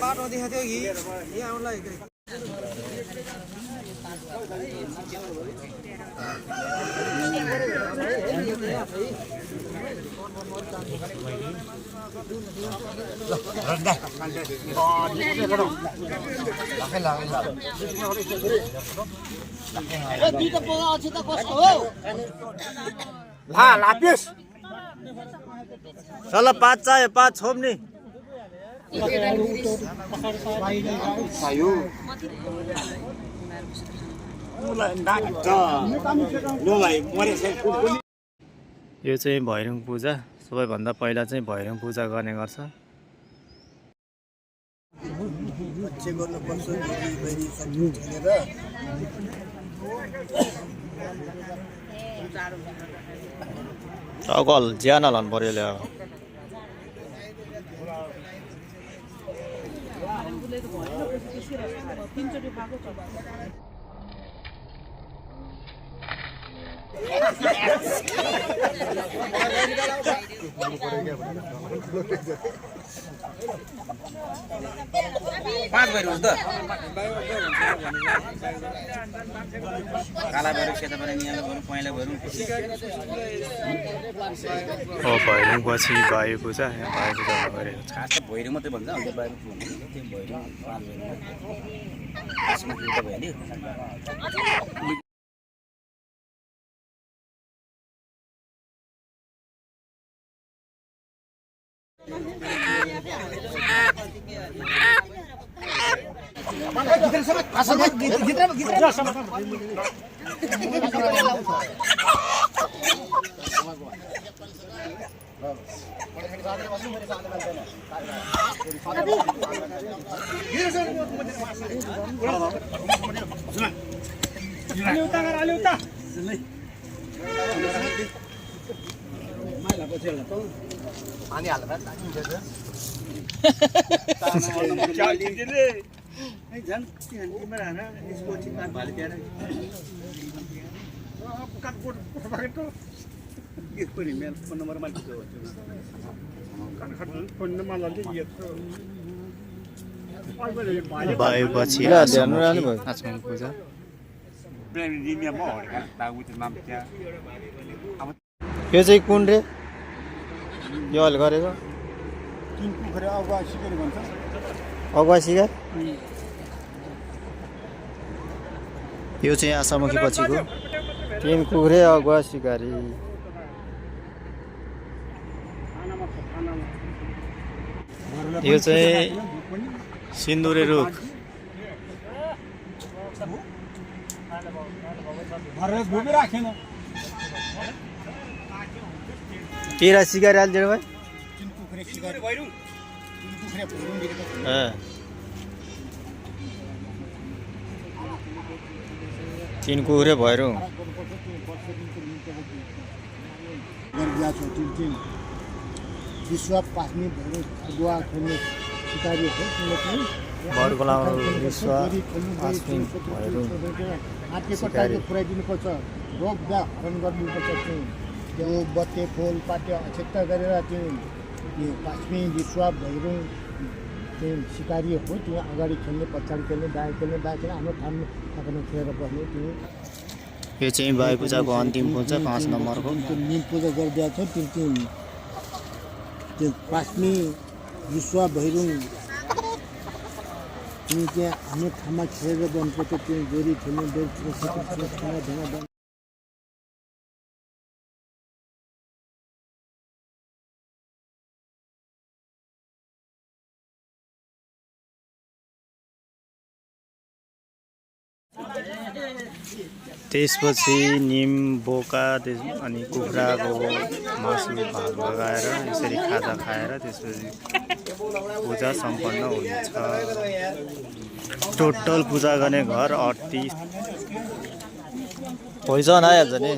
बाटो देखाएको थियो कि यहाँ आउनलाई लापिस चल 5 चाहियो 5 छोप्ने यो चाहिँ भैरङ पूजा सबैभन्दा पहिला चाहिँ भैरङ पूजा गर्ने गर्छ अगल ज्यान लानु पर्यो ल्या पाँच भएर हुन्छ काला भएर सेता भएर नियाला भएर पहेँला भएर भैरङ पछि वायु पूजा यहाँ वायु पूजा गरेको छ खास त भैरङ मात्रै भन्छ अन्त बाहिर त्यो भैरङ पाँच भइहाल्यो पानी हाल्दा वायु पछि आचमन पूजा यो चाहिँ कुन रे यो हल गरेको अगुवा सिकार यो चाहिँ आशामुखी पछिको 3 कुखुरे अगुवा सिकारी यो चाहिँ सिन्दुरे रुख तेरा सिकारी हाल्छ भाइ 3 कुखुरे भैरङ विश्व पास्ने भैरङ अगुवा खेल्ने सिकारी हो विश्व पास्ने भैरङ हातले पुऱ्याइदिनुपर्छ रोग ब्या हरण गर्नुपर्छ त्यो बत्ते फुल पाट्य अक्षता गरेर त्यो पास्ने विश्व भैरङ त्यो सिकारी हो त्यो अगाडि खेल्ने पछाडि खेल्ने दायाँ खेल्ने हाम्रो ठाउँमा आफ्नो खेलेर बस्ने त्यो यो चाहिँ वायु पूजाको अन्तिम पूजा 5 नम्बरको निम पूजा गरिदिएको छ त्यो पास्ने विश्व भैरङ त्यहाँ हाम्रो ठाउँमा खेलेर बन्नुपर्छ त्यो गोरी खेल्ने त्यसपछि निम बोका अनि कुखुराको मासु भात लगाएर यसरी खाजा खाएर त्यसपछि पूजा सम्पन्न हुन्छ टोटल पूजा गर्ने घर 38 पैसा आइहाल्छ नि